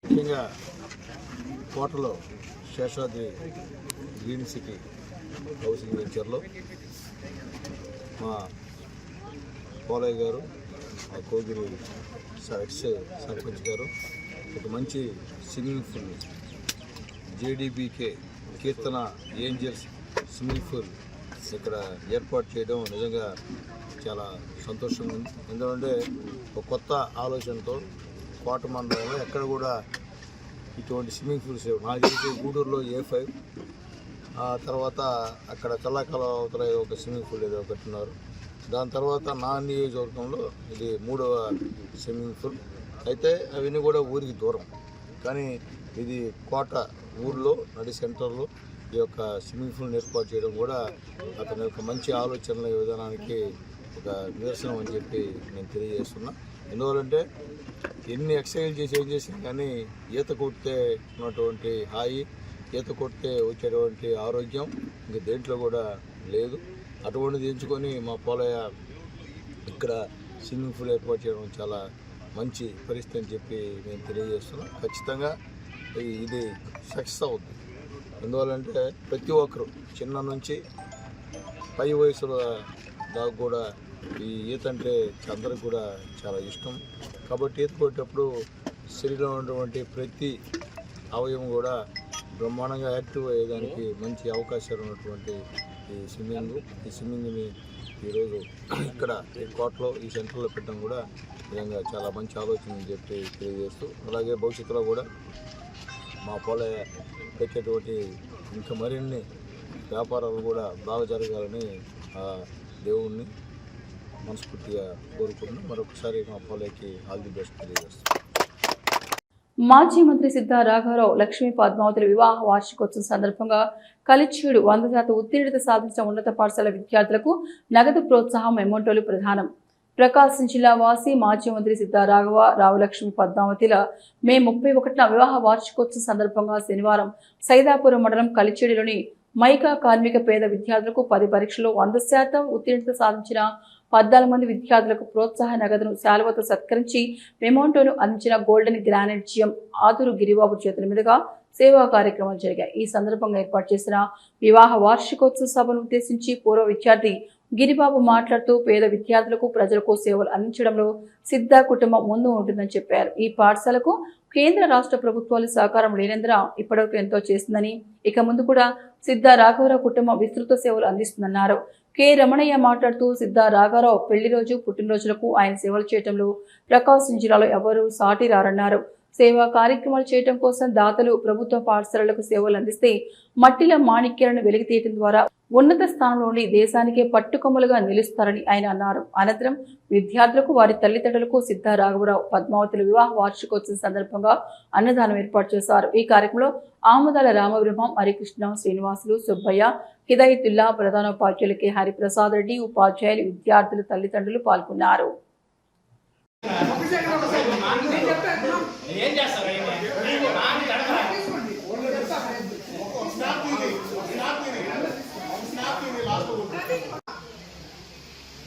S6: ముఖ్యంగా కోటలో శేషాద్రి గ్రీన్ సిటీ హౌసింగ్ వెంచర్లో మా పోలయ్య గారు, మా కోగిరి ఎక్స్ సర్పంచ్ గారు ఒక మంచి స్విమ్మింగ్ పూల్ జేడీబీకే కీర్తన ఏంజల్స్ స్విమ్మింగ్ పూల్ ఇక్కడ ఏర్పాటు చేయడం నిజంగా చాలా సంతోషంగా ఉంది. ఎందుకంటే ఒక కొత్త ఆలోచనతో కోట మండలంలో ఎక్కడ కూడా ఇటువంటి స్విమ్మింగ్ పూల్స్ నాకు తెలిసి గూడూరులో A5, ఆ తర్వాత అక్కడ చల్లాకాల అవతల ఒక స్విమ్మింగ్ పూల్ ఏదో కట్టున్నారు. దాని తర్వాత నా నియోజకవర్గంలో ఇది 3వ స్విమ్మింగ్ పూల్. అయితే అవన్నీ కూడా ఊరికి దూరం, కానీ ఇది కోట ఊర్లో నడి సెంటర్లో ఈ యొక్క స్విమ్మింగ్ పూల్ని ఏర్పాటు చేయడం కూడా అతని యొక్క మంచి ఆలోచనల విధానానికి ఒక నిదర్శనం అని చెప్పి నేను తెలియజేస్తున్నా. ఎందువల్లంటే ఎన్ని ఎక్సర్సైజ్ చేసి ఏం చేసినా కానీ ఈత కొడితే ఉన్నటువంటి హాయి, ఈత కొడితే వచ్చేటువంటి ఆరోగ్యం ఇంక దేంట్లో కూడా లేదు. అటువంటిది ఎంచుకొని మా పోలయ్య ఇక్కడ స్విమ్మింగ్ పూల్ ఏర్పాటు చేయడం చాలా మంచి పరిస్థితి అని చెప్పి నేను తెలియజేస్తున్నాను. ఖచ్చితంగా ఇది సక్సెస్ అవుతుంది. ఎందువల్లంటే ప్రతి ఒక్కరు చిన్న నుంచి పై వయసుల దాకా కూడా ఈ ఈత అంటే అందరికి కూడా చాలా ఇష్టం. కాబట్టి ఈత కొట్టేటప్పుడు శరీరంలో ఉన్నటువంటి ప్రతి అవయవం కూడా బ్రహ్మాండంగా యాక్టివ్ అయ్యేదానికి మంచి అవకాశాలు ఉన్నటువంటి ఈ స్విమ్మింగ్ని ఈరోజు ఇక్కడ ఈ కోటలో ఈ సెంటర్లో పెట్టడం కూడా నిజంగా చాలా మంచి ఆలోచన అని చెప్పి తెలియజేస్తూ, అలాగే భవిష్యత్తులో కూడా మా పోలయ్య పెట్టేటువంటి ఇంకా మరిన్ని వ్యాపారాలు కూడా బాగా జరగాలని దేవుణ్ణి మనస్ఫూర్తిగా కోరుకుంటున్నాం. మరొకసారి మా పోలయ్యకి ఆల్ ది బెస్ట్ తెలియజేస్తాం.
S1: మాజీ మంత్రి సిద్ధా రాఘవరావు లక్ష్మీ పద్మావతుల వివాహ వార్షికోత్సవం సందర్భంగా కలిచీడు 100% ఉత్తీర్ణత సాధించిన ఉన్నత పాఠశాల విద్యార్థులకు నగదు ప్రోత్సాహం ఎమౌంటోలు ప్రదానం. ప్రకాశం జిల్లా వాసి మాజీ మంత్రి సిద్ధా రాఘవరావు లక్ష్మీ పద్మావతిల మే 31న వివాహ వార్షికోత్సవం సందర్భంగా శనివారం సైదాపురం మండలం కలిచీడులోని మైకా కార్మిక పేద విద్యార్థులకు 10 పరీక్షల్లో 100% ఉత్తీర్ణత సాధించిన 14 మంది విద్యార్థులకు ప్రోత్సాహ నగదును శాలువతో సత్కరించి మెమోంటోను అందించిన గోల్డెన్ గ్రానైట్ జిఎం ఆదురు గిరిబాబు చేతుల మీదుగా సేవా కార్యక్రమాలు జరిగాయి. ఈ సందర్భంగా ఏర్పాటు చేసిన వివాహ వార్షికోత్సవ సభను ఉద్దేశించి పూర్వ విద్యార్థి గిరిబాబు మాట్లాడుతూ పేద విద్యార్థులకు ప్రజలకు సేవలు అందించడంలో సిద్ధ కుటుంబం ముందు ఉంటుందని చెప్పారు. ఈ పాఠశాలకు కేంద్ర రాష్ట్ర ప్రభుత్వాలు సహకారం లేనందున ఇప్పటివరకు ఎంతో చేస్తుందని, ఇక ముందు కూడా సిద్ధ రాఘవరావు కుటుంబం విస్తృత సేవలు అందిస్తుందన్నారు. కె రమణయ్య మాట్లాడుతూ సిద్ధ రాఘవరావు పెళ్లి రోజు పుట్టినరోజులకు ఆయన సేవలు చేయడంలో ప్రకాశం జిల్లాలో ఎవరూ సాటి రారన్నారు. సేవా కార్యక్రమాలు చేయడం కోసం దాతలు ప్రభుత్వ పాఠశాలలకు సేవలు అందిస్తే మట్టిల మాణిక్యాలను వెలికితీయడం ద్వారా ఉన్నత స్థానంలో ఉండి దేశానికే పట్టుకొమ్మలుగా నిలుస్తారని ఆయన అన్నారు. అనంతరం విద్యార్థులకు వారి తల్లిదండ్రులకు సిద్ధ రాఘవరావు పద్మావతుల వివాహ వార్షికోత్సవం సందర్భంగా అన్నదానం ఏర్పాటు చేశారు. ఈ కార్యక్రమంలో ఆముదాల రామబ్రహ్మం, హరికృష్ణ, శ్రీనివాసులు, సుబ్బయ్య, హిదాయతుల్లా, ప్రధానోపాధ్యాయులు కె హరిప్రసాద్ రెడ్డి, ఉపాధ్యాయులు, విద్యార్థులు, తల్లిదండ్రులు పాల్గొన్నారు.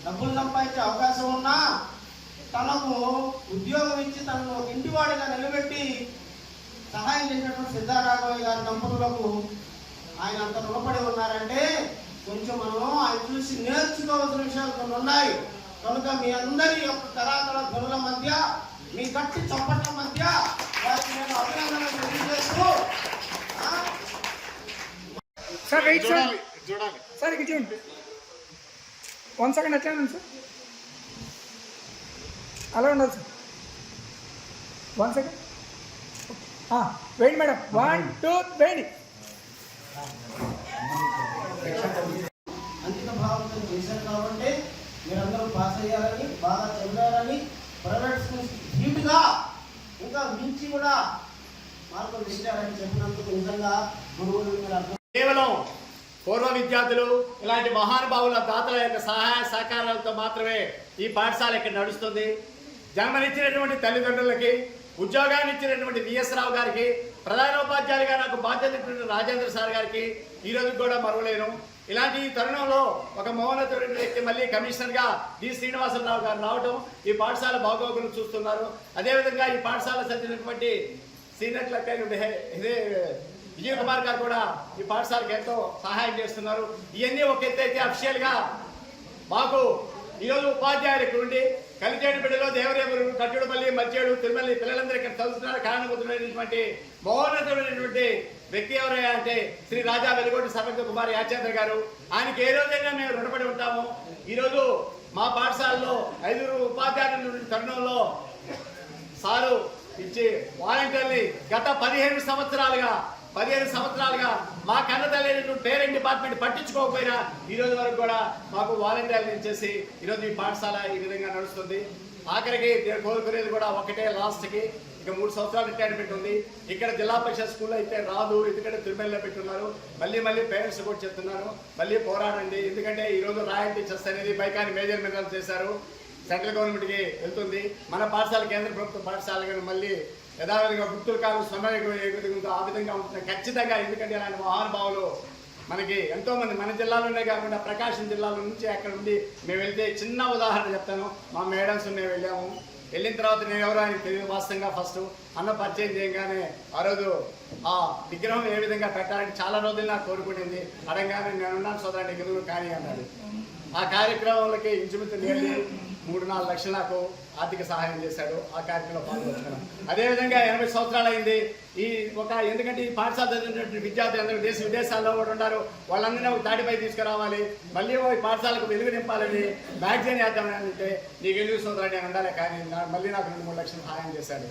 S3: డబ్బులు సంపాదించే అవకాశం ఉన్నా తనకు ఉద్యోగం ఇచ్చి తనను ఇంటివాడిగా నిలబెట్టి సహాయం చేసినటువంటి సిద్ధారాఘవయ్య గారి దంపతులకు ఆయన అంత రుణపడి ఉన్నారంటే కొంచెం మనం ఆయన చూసి నేర్చుకోవాల్సిన విషయాలు కొన్ని ఉన్నాయి. కనుక మీ అందరి యొక్క కరాకర ధ్వనుల మధ్య, మీ గట్టి చప్పట్ల మధ్య వారికి నేను అభినందనలు తెలియజేస్తూ
S9: సార్ రైట్ సార్ సార్ ఇక్కడ చూడండి 1 సెకండ్ ఎట్లా ఉంది సార్, అలా ఉండాలి sir. 1 second wait madam, 1 2 wait.
S3: అంకిత భావంతో చేశారు కాబట్టి మీరందరూ పాస్ అయ్యారని, బాగా చదివారని, ప్రైవేట్ స్కూల్స్ ధీటుగా ఇంకా మించి కూడా మార్కులు తెచ్చారని చెప్పినందుకు నిజంగా గురువులు మీరు అర్థం.
S12: కేవలం పూర్వ విద్యార్థులు ఇలాంటి మహానుభావుల దాతల యొక్క సహాయ సహకారాలతో మాత్రమే ఈ పాఠశాల ఇక్కడ నడుస్తుంది. జన్మనిచ్చినటువంటి తల్లిదండ్రులకి, ఉద్యోగాన్ని ఇచ్చినటువంటి విఎస్ రావు గారికి, ప్రధానోపాధ్యాయులుగా నాకు బాధ్యత ఇచ్చినటువంటి రాజేంద్ర సార్ గారికి ఈరోజు కూడా మరవలేను. ఇలాంటి ఈ తరుణంలో ఒక మౌనతమైన వ్యక్తి మళ్ళీ కమిషనర్గా డి శ్రీనివాసరావు గారు రావడం ఈ పాఠశాల బాగోగులు చూస్తున్నారు. అదేవిధంగా ఈ పాఠశాల చదివినటువంటి సీనియర్ క్లర్క్ ఇదే విజయ్ కుమార్ గారు కూడా ఈ పాఠశాలకు ఎంతో సహాయం చేస్తున్నారు. ఇవన్నీ ఒక ఎత్తు అయితే అఫిషియల్గా మాకు ఈరోజు ఉపాధ్యాయులకు ఉండి కలిచేడుపల్లిలో దేవరేములు, కట్టుడుపల్లి, మధ్యేడు, తిరుమల్లి పిల్లలందరూ ఇక్కడ చదువుతున్నారు. కారణభూతులైనటువంటి మౌనతమైనటువంటి వ్యక్తి ఎవరైనా అంటే శ్రీ రాజా వెలుగొండ సర్వంత కుమార్ యాచేంద్ర గారు. ఆయనకి ఏ రోజైనా మేము రుణపడి ఉంటాము. ఈరోజు మా పాఠశాలలో 5 ఉపాధ్యాయుల తరుణంలో సారు ఇచ్చి వాలంటీర్ని గత 15 సంవత్సరాలుగా మా కన్నతల్లి పేరెంట్ డిపార్ట్మెంట్ పట్టించుకోకపోయినా ఈ రోజు వరకు కూడా మాకు వాలంటీర్లు ఇచ్చేసి ఈరోజు ఈ పాఠశాల ఈ విధంగా నడుస్తుంది. ఆఖరికి కోరుకునేది కూడా ఒకటే, లాస్ట్కి ఇక 3 సంవత్సరాలు రిటైర్మెంట్ ఉంది. ఇక్కడ జిల్లా పరిషత్ స్కూల్లో అయితే రాదు, ఎందుకంటే తిరుమలలో పెట్టున్నారు. మళ్ళీ పేరెంట్స్ కూడా చెప్తున్నారు, మళ్ళీ పోరాడండి. ఎందుకంటే ఈరోజు రాయల్ టీచర్స్ అనేది బైకాని మేజర్ మెజర్ చేశారు, సెంట్రల్ గవర్నమెంట్కి వెళ్తుంది. మన పాఠశాల కేంద్ర ప్రభుత్వ పాఠశాల మళ్ళీ యథావిధిగా గుర్తులు కాలం సమయం ఆ విధంగా ఉంటుంది ఖచ్చితంగా. ఎందుకంటే అలాంటి మహానుభావులు మనకి ఎంతోమంది మన జిల్లాలోనే కాకుండా ప్రకాశం జిల్లాలో నుంచి అక్కడ ఉండి మేము వెళ్తే, చిన్న ఉదాహరణ చెప్తాను. మా మేడమ్స్ మేము వెళ్ళిన తర్వాత నేను ఎవరో ఆయన తెలియదు. వాస్తవంగా ఫస్ట్ అన్న పరిచయం చేయగానే ఆ రోజు ఆ విగ్రహం ఏ విధంగా పెట్టాలంటే చాలా రోజులు నాకు కోరుకుంటుంది. అడగానే నేనున్నాను సోదరా విగ్రహం కానీ అన్నాడు. ఆ కార్యక్రమాలకి ఇంచుమించు నేర్లు 3-4 లక్షలు నాకు ఆర్థిక సహాయం చేశాడు. ఆ కార్యక్రమంలో పాల్గొన్నాను. అదేవిధంగా 80 సంవత్సరాలు అయింది. ఎందుకంటే ఈ పాఠశాల చదివినటువంటి విద్యార్థులు అందరూ విదేశాల్లో కూడా ఉన్నారు. వాళ్ళందరినీ ఒక దాటిపై తీసుకురావాలి, మళ్ళీ ఈ పాఠశాలకు వెలుగు నింపాలని మ్యాగజైన్ వేద్దామని అంటే నీకు వెలుగు సోదరా నేను ఉండాలి. కానీ మళ్ళీ నాకు 2-3 లక్షలు సహాయం చేశాడు.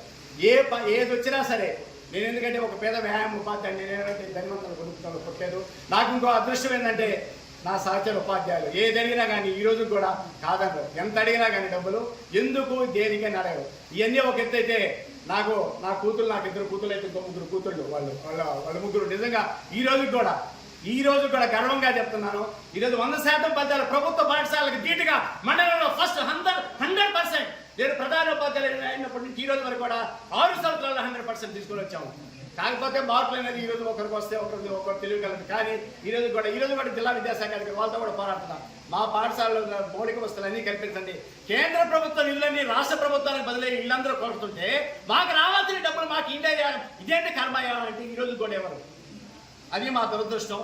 S12: ఏది వచ్చినా సరే నేను, ఎందుకంటే ఒక పేద వ్యాయామ ఉపాధ్యాయులు, నేనేంటే ధన్యవంతులు కొట్టలేదు. నాకు ఇంకో అదృష్టం ఏంటంటే నా సహచర ఉపాధ్యాయులు ఏది అడిగినా కానీ ఈరోజు కూడా కాదన్నారు. ఎంత అడిగినా కానీ డబ్బులు ఎందుకు దేనికే నడవు. ఇవన్నీ ఒక ఎత్తు అయితే, నా కూతురు, నాకు 2 కూతురు అయితే 3 కూతుళ్ళు, వాళ్ళ ముగ్గురు నిజంగా ఈ రోజు కూడా గర్వంగా చెప్తున్నాను. ఈరోజు 100% పద్యాలు ప్రభుత్వ పాఠశాలకు ధీటుగా మండలంలో ఫస్ట్ 100% నేను ప్రధానోపాధ్యాయులు అయినప్పటి నుంచి ఈ రోజు వరకు కూడా 6 సంవత్సరాల్లో 100% తీసుకొని వచ్చాము. కాకపోతే మార్కులు అనేది ఈరోజు ఒకరికి వస్తే ఒకరు తెలియగలరు. కానీ ఈరోజు కూడా జిల్లా విద్యాశాఖ అధికారి వాళ్ళతో కూడా పోరాడుతున్నాం. మా పాఠశాలలో మౌలిక వస్తువులు అన్నీ కల్పించండి. కేంద్ర ప్రభుత్వం ఇళ్ళని రాష్ట్ర ప్రభుత్వానికి బదిలీ ఇళ్ళందరూ కోరుతుంటే మాకు రావాల్సిన డబ్బులు మాకు ఇండియా ఇదేంటి కర్మయ్య అంటే ఈరోజు కూడా ఎవరు, అది మా దురదృష్టం.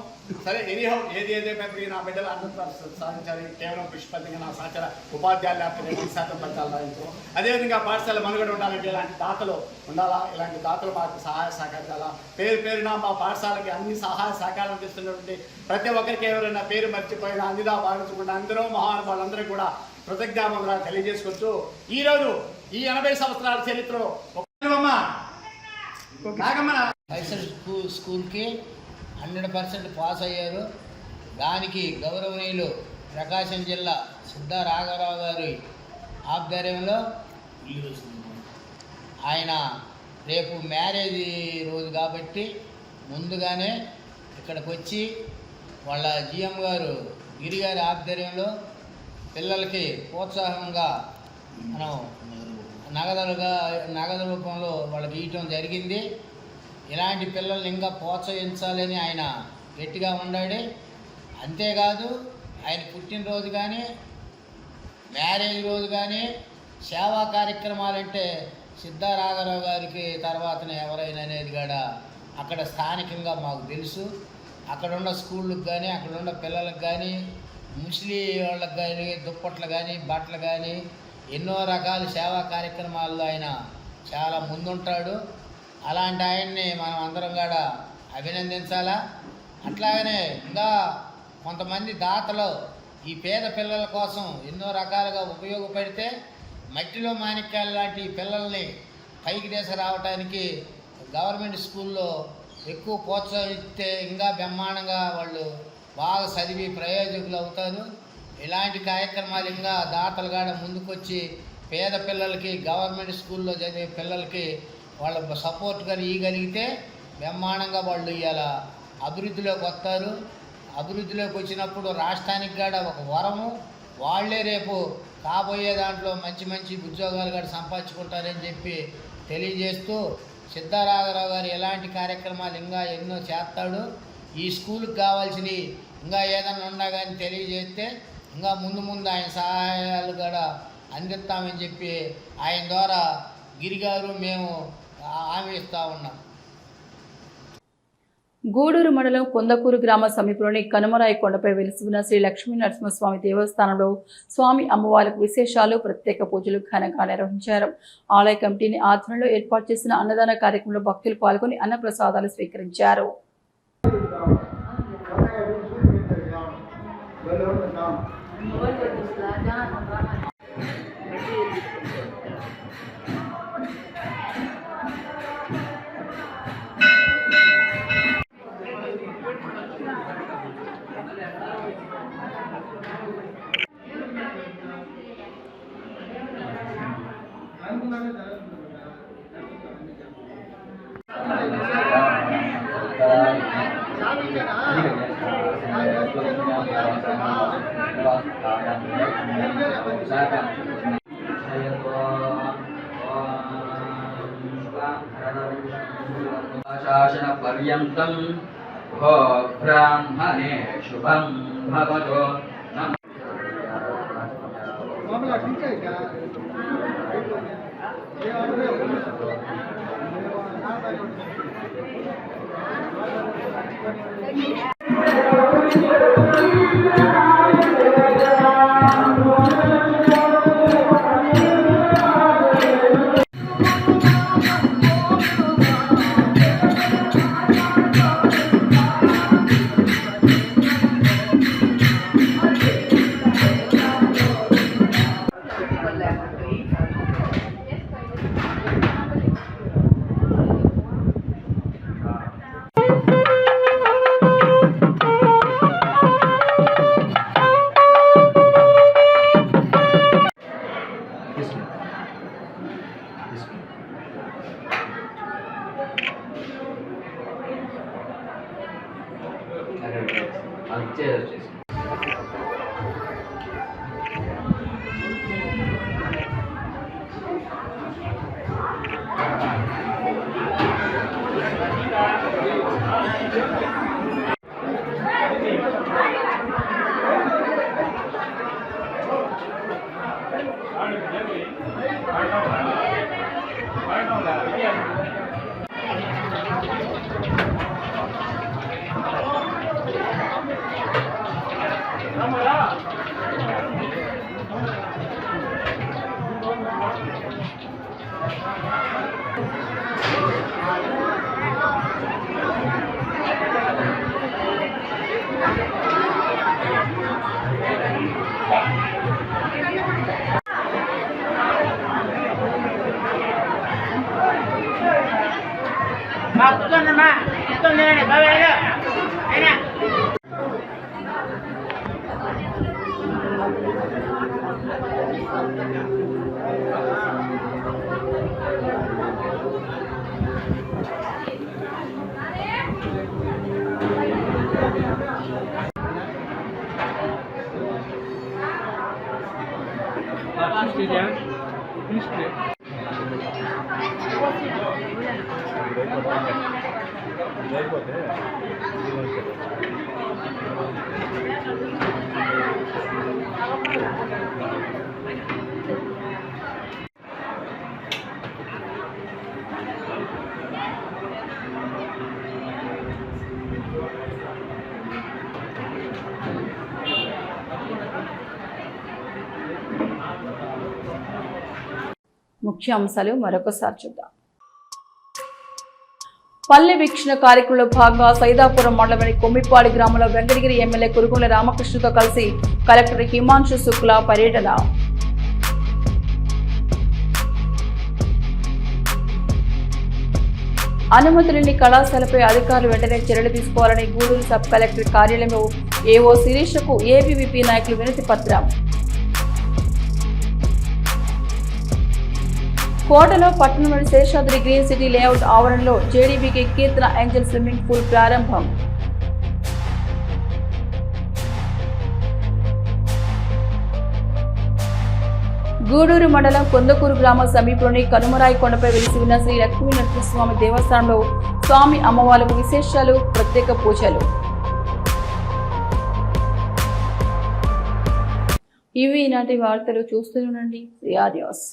S12: సరే ఎనీహౌ ఏది ఏదైనప్పటికీ నా బిడ్డలు అనంతరం సాధించాలి. కేవలం పుష్పంగా నా సహచర ఉపాధ్యాయులు లేకపోతే 100% ఫలితాలు సాధించడం. అదేవిధంగా పాఠశాల మనుగడ ఉండాలంటే ఇలాంటి దాతలు ఉండాలా, ఇలాంటి దాతలు మాకు సహాయ సహకరించాలా. పేరున మా పాఠశాలకి అన్ని సహాయ సహకారం చేస్తున్నటువంటి ప్రతి ఒక్కరికి ఎవరైనా పేరు మర్చిపోయినా అన్నిదా భావించకుండా అందరూ మహానుభావులందరూ కూడా కృతజ్ఞాపనలు తెలియజేసుకుంటూ ఈరోజు ఈ 80 సంవత్సరాల చరిత్రలో
S13: స్కూల్కి 100% పాస్ అయ్యారు. దానికి గౌరవనీయులు ప్రకాశం జిల్లా సిద్ధా రాఘవరావు గారి ఆధ్వర్యంలో ఆయన రేపు మ్యారేజ్ రోజు కాబట్టి ముందుగానే ఇక్కడికి వచ్చి వాళ్ళ జిఎం గారు గిరిగారి ఆధ్వర్యంలో పిల్లలకి ప్రోత్సాహంగా మనం నగదు రూపంలో వాళ్ళకి ఇవ్వటం జరిగింది. ఇలాంటి పిల్లల్ని ఇంకా ప్రోత్సహించాలని ఆయన గట్టిగా ఉన్నాడు. అంతేకాదు ఆయన పుట్టినరోజు కానీ మ్యారేజ్ రోజు కానీ సేవా కార్యక్రమాలంటే సిద్ధా రాఘవరావు గారికి తర్వాతనే ఎవరైనా అనేది కూడా అక్కడ స్థానికంగా మాకు తెలుసు. అక్కడున్న స్కూళ్ళకి కానీ అక్కడున్న పిల్లలకు కానీ ముస్లిం వాళ్ళకి కానీ దుప్పట్లు కానీ బట్టలు కానీ ఎన్నో రకాల సేవా కార్యక్రమాల్లో ఆయన చాలా ముందుంటాడు. అలాంటి ఆయన్ని మనం అందరం కూడా అభినందించాలా. అట్లాగనే ఇంకా కొంతమంది దాతలు ఈ పేద పిల్లల కోసం ఎన్నో రకాలుగా ఉపయోగపడితే మట్టిలో మాణిక్యాలు లాంటి పిల్లల్ని పైకి తీసుకురావడానికి గవర్నమెంట్ స్కూల్లో ఎక్కువ ప్రోత్సహిస్తే ఇంకా బ్రహ్మాండంగా వాళ్ళు బాగా చదివి ప్రయోజకులు అవుతారు. ఇలాంటి కార్యక్రమాలు ఇంకా దాతలు కూడా ముందుకొచ్చి పేద పిల్లలకి గవర్నమెంట్ స్కూల్లో చదివే పిల్లలకి వాళ్ళ సపోర్ట్గా ఇవ్వగలిగితే బ్రహ్మాండంగా వాళ్ళు ఇవాళ అభివృద్ధిలోకి వస్తారు. అభివృద్ధిలోకి వచ్చినప్పుడు రాష్ట్రానికి కూడా ఒక వరము, వాళ్లే రేపు కాబోయే దాంట్లో మంచి మంచి ఉద్యోగాలు కూడా సంపాదించుకుంటారని చెప్పి తెలియజేస్తూ సిద్ధా రాఘవరావు గారు ఎలాంటి కార్యక్రమాలు ఇంకా ఎన్నో చేస్తాడు. ఈ స్కూల్కి కావాల్సినవి ఇంకా ఏదైనా ఉన్నా కానీ తెలియజేస్తే ఇంకా ముందు ఆయన సహాయాలు కూడా అందిస్తామని చెప్పి ఆయన ద్వారా గిరిగారు మేము హామీ ఇస్తూ ఉన్నాం.
S1: గూడూరు మండలం కొందకూరు గ్రామ సమీపంలోని కనుమరాయి కొండపై వెలిసి ఉన్న శ్రీ లక్ష్మీ నరసింహస్వామి దేవస్థానంలో స్వామి అమ్మవారికి విశేషాలు, ప్రత్యేక పూజలు ఘనంగా నిర్వహించారు. ఆలయ కమిటీని ఆధ్వర్యంలో ఏర్పాటు చేసిన అన్నదాన కార్యక్రమంలో భక్తులు పాల్గొని అన్నప్రసాదాలు స్వీకరించారు.
S14: శాసన పర్యంతం భో బ్రాహ్మణే శుభం భవతో.
S1: ముఖ్య అంశాలు మరొకసారి చూద్దాం. పల్లె వీక్షణ కార్యక్రమంలో భాగంగా సైదాపురం మండలంలోని కొమ్మిపాడి గ్రామంలో వెంకటగిరి ఎమ్మెల్యే కురుగుల రామకృష్ణతో కలిసి కలెక్టర్ హిమాంశు శుక్లా పర్యటన. అనుమతి లేని కళాశాలపై అధికారులు వెంటనే చర్యలు తీసుకోవాలని గూడూరు సబ్ కలెక్టర్ కార్యాలయంలో ఏఓ శిరీషకు ఏబీవీపీ నాయకులు వినతి పత్రం. కోటలో పట్టణంలోని శేషాద్రి గ్రీన్ సిటీ లేఅవుట్ ఆవరణలో జేడీబీకి కీర్తన ఏంజల్ స్విమ్మింగ్ పూల్ ప్రారంభం. గూడూరు మండలం కొందకూరు గ్రామ సమీపంలోని కనుమరాయి కొండపై వెలిసి ఉన్న శ్రీ లక్ష్మీ నరసింహస్వామి దేవస్థానంలో స్వామి అమ్మవార్లకు విశేషాలు, ప్రత్యేక పూజలు. ఇవి ఈనాటి వార్తలు. చూస్తూనే ఉండండి సిఆర్ న్యూస్.